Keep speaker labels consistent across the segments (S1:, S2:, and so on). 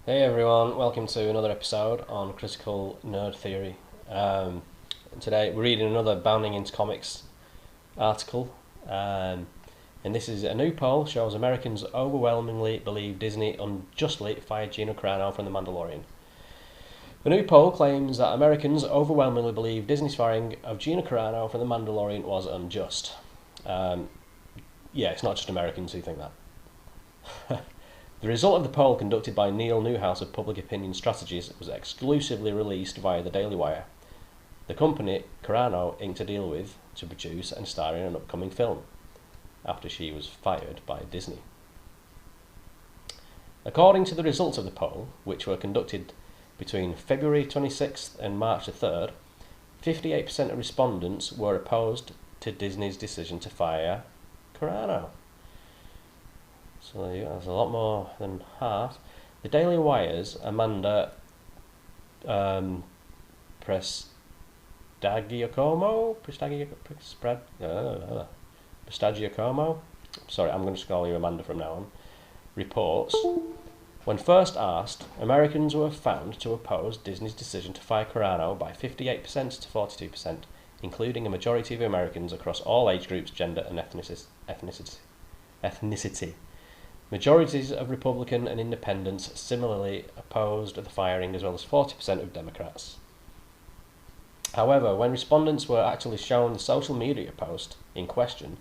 S1: Hey everyone, welcome to another episode on Critical Nerd Theory. Today we're reading another Bounding into Comics article, and this is a new poll shows Americans overwhelmingly believe Disney unjustly fired Gina Carano from The Mandalorian. The new poll claims that Americans overwhelmingly believe Disney's firing of Gina Carano from The Mandalorian was unjust. It's not just Americans who think that. The result of the poll conducted by Neil Newhouse of Public Opinion Strategies was exclusively released via the Daily Wire. The company Carano inked a deal with to produce and star in an upcoming film after she was fired by Disney. According to the results of the poll, which were conducted between February 26th and March the 3rd, 58% of respondents were opposed to Disney's decision to fire Carano. So that's a lot more than half. The Daily Wire's Amanda Prestigiacomo, sorry, I'm going to call you Amanda from now on, reports, when first asked, Americans were found to oppose Disney's decision to fire Carano by 58% to 42%, including a majority of Americans across all age groups, gender and ethnicity. Majorities of Republican and Independents similarly opposed the firing, as well as 40% of Democrats. However, when respondents were actually shown the social media post in question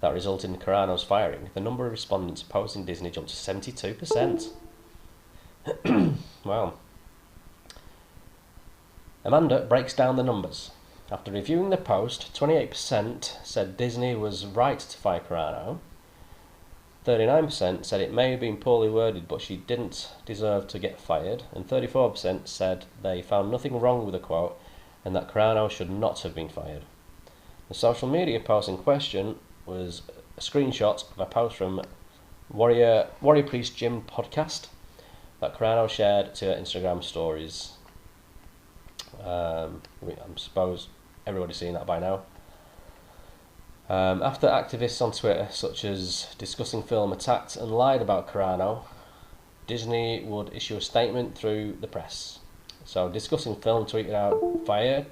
S1: that resulted in Carano's firing, the number of respondents opposing Disney jumped to 72%. Wow. Amanda breaks down the numbers. After reviewing the post, 28% said Disney was right to fire Carano, 39% said it may have been poorly worded but she didn't deserve to get fired, and 34% said they found nothing wrong with the quote and that Carano should not have been fired. The social media post in question was a screenshot of a post from Warrior Priest Jim podcast that Carano shared to Instagram stories. I suppose everybody's seen that by now. After activists on Twitter, such as Discussing Film, attacked and lied about Carano, Disney would issue a statement through the press. So Discussing Film tweeted out, #Fire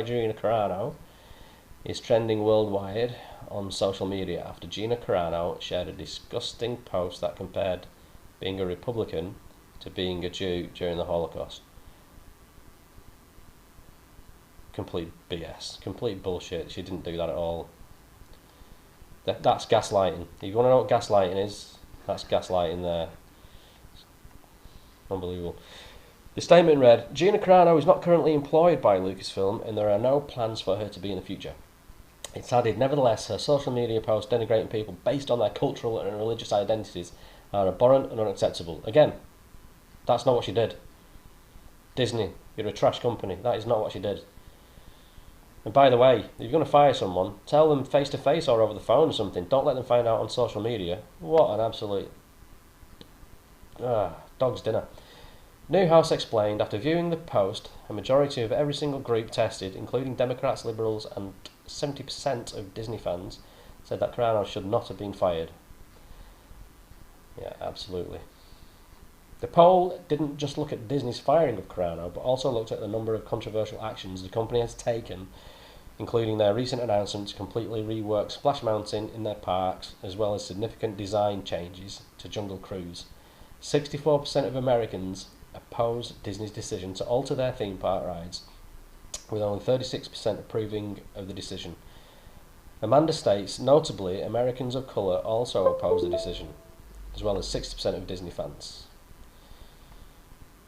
S1: Gina Carano is trending worldwide on social media after Gina Carano shared a disgusting post that compared being a Republican to being a Jew during the Holocaust. Complete BS, complete bullshit. She didn't do that at all. That's gaslighting. If you want to know what gaslighting is, that's gaslighting there. Unbelievable. The statement read, Gina Carano is not currently employed by Lucasfilm and there are no plans for her to be in the future. It's added, nevertheless, her social media posts denigrating people based on their cultural and religious identities are abhorrent and unacceptable. Again, that's not what she did. Disney, you're a trash company. That is not what she did. And by the way, if you're going to fire someone, tell them face to face or over the phone or something. Don't let them find out on social media. What an absolute dog's dinner. Newhouse explained, after viewing the post, a majority of every single group tested, including Democrats, Liberals and 70% of Disney fans, said that Carano should not have been fired. Yeah, absolutely. The poll didn't just look at Disney's firing of Carano, but also looked at the number of controversial actions the company has taken, including their recent announcement to completely rework Splash Mountain in their parks, as well as significant design changes to Jungle Cruise. 64% of Americans opposed Disney's decision to alter their theme park rides, with only 36% approving of the decision. Amanda states, notably, Americans of colour also oppose the decision, as well as 60% of Disney fans.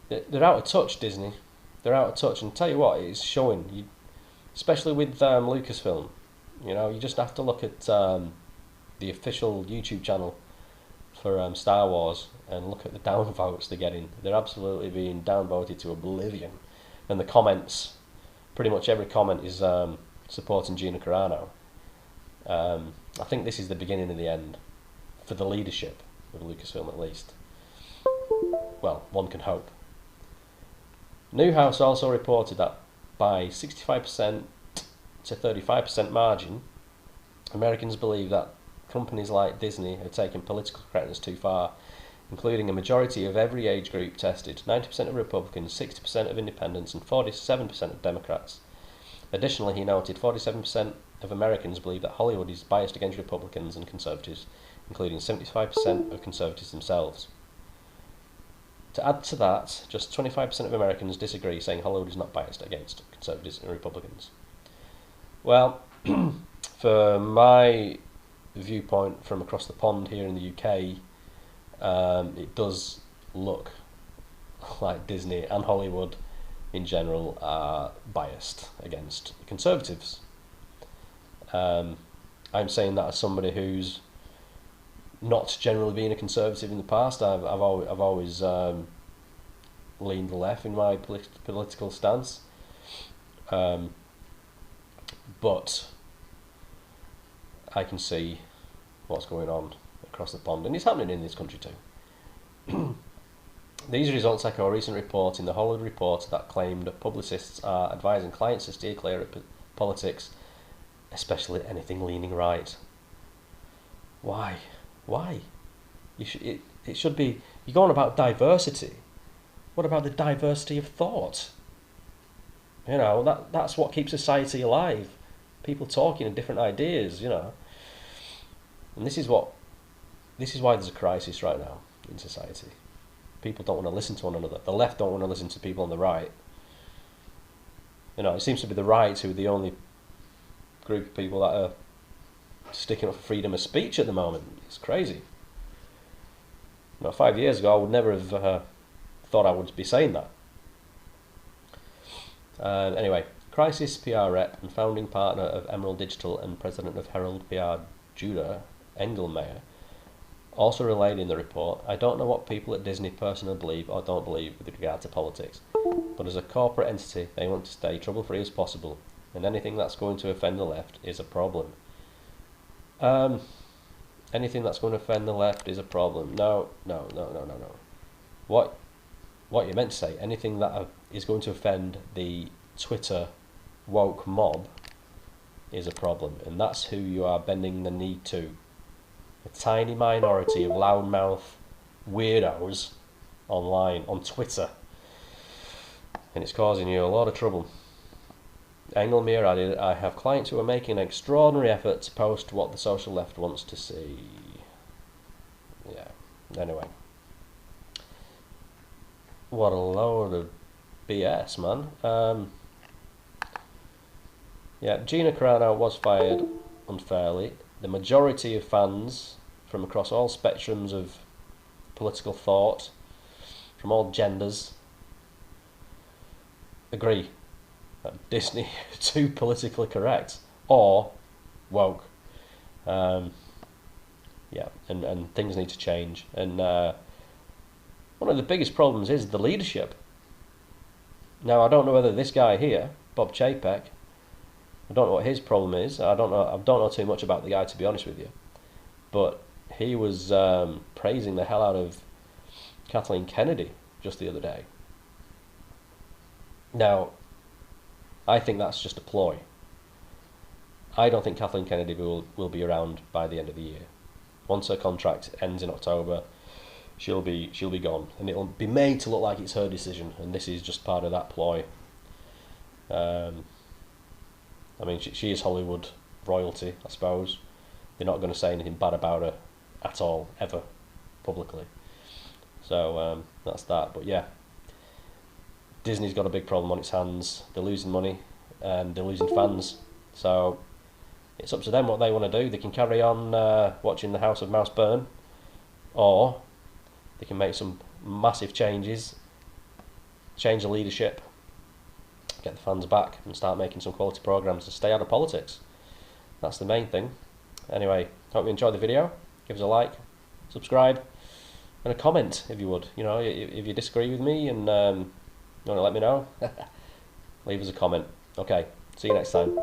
S1: They're out of touch, Disney. They're out of touch, and tell you what, it's showing. Especially with Lucasfilm, you just have to look at the official YouTube channel for Star Wars and look at the downvotes they're getting. They're absolutely being downvoted to oblivion, and the comments, pretty much every comment is supporting Gina Carano. I think this is the beginning of the end for the leadership of Lucasfilm, at least. Well, one can hope. Newhouse also reported that by 65% to 35% margin, Americans believe that companies like Disney have taken political correctness too far including a majority of every age group tested, 90% of Republicans, 60% of Independents, and 47% of Democrats. Additionally, he noted 47% of Americans believe that Hollywood is biased against Republicans and conservatives, including 75% of conservatives themselves. To add to that, just 25% of Americans disagree, saying Hollywood is not biased against conservatives and Republicans. Well, for my viewpoint from across the pond here in the UK, it does look like Disney and Hollywood in general are biased against conservatives. I'm saying that as somebody who's not generally been a conservative in the past. I've always leaned left in my political stance, but I can see what's going on across the pond, and it's happening in this country too. These results echo a recent report in the Hollywood Reporter that claimed that publicists are advising clients to steer clear of politics, especially anything leaning right. Why? It should be, you're going about diversity. What about the diversity of thought? You know, that's what keeps society alive. People talking of different ideas, you know. And this is why there's a crisis right now in society. People don't want to listen to one another. The left don't want to listen to people on the right. You know, it seems to be the right who are the only group of people that are sticking up for freedom of speech at the moment. It's crazy. You know, 5 years ago, I would never have thought I would be saying that. Anyway, Crisis PR rep and founding partner of Emerald Digital and president of Herald PR, Judah Engelmeyer, also relayed in the report, I don't know what people at Disney personally believe or don't believe with regard to politics, but as a corporate entity, they want to stay trouble-free as possible, and anything that's going to offend the left is a problem. Anything that's going to offend the left is a problem. No. What you meant to say, anything that is going to offend the Twitter woke mob is a problem, and that's who you are bending the knee to. A tiny minority of loudmouth weirdos online, on Twitter, and it's causing you a lot of trouble. Engelmeyer added, I have clients who are making an extraordinary effort to post what the social left wants to see. Yeah, anyway. What a load of BS, man. Yeah, Gina Carano was fired unfairly. The majority of fans from across all spectrums of political thought, from all genders, agree that Disney are too politically correct or woke. Yeah, and things need to change. And one of the biggest problems is the leadership. Now, I don't know whether this guy here, Bob Chapek, I don't know what his problem is. I don't know too much about the guy, to be honest with you. But he was praising the hell out of Kathleen Kennedy just the other day. Now, I think that's just a ploy. I don't think Kathleen Kennedy will be around by the end of the year. Once her contract ends in October, she'll be gone, and it'll be made to look like it's her decision, and this is just part of that ploy. I mean, she is Hollywood royalty, I suppose. They're not going to say anything bad about her at all, ever, publicly. So that's that. But yeah, Disney's got a big problem on its hands. They're losing money and they're losing fans. So it's up to them what they want to do. They can carry on watching the House of Mouse burn, or they can make some massive changes, change the leadership, get the fans back, and start making some quality programs to stay out of politics. That's the main thing. Anyway, hope you enjoyed the video. Give us a like, subscribe, and a comment if you would. You know, if you disagree with me and you want to let me know, leave us a comment. Okay, see you next time.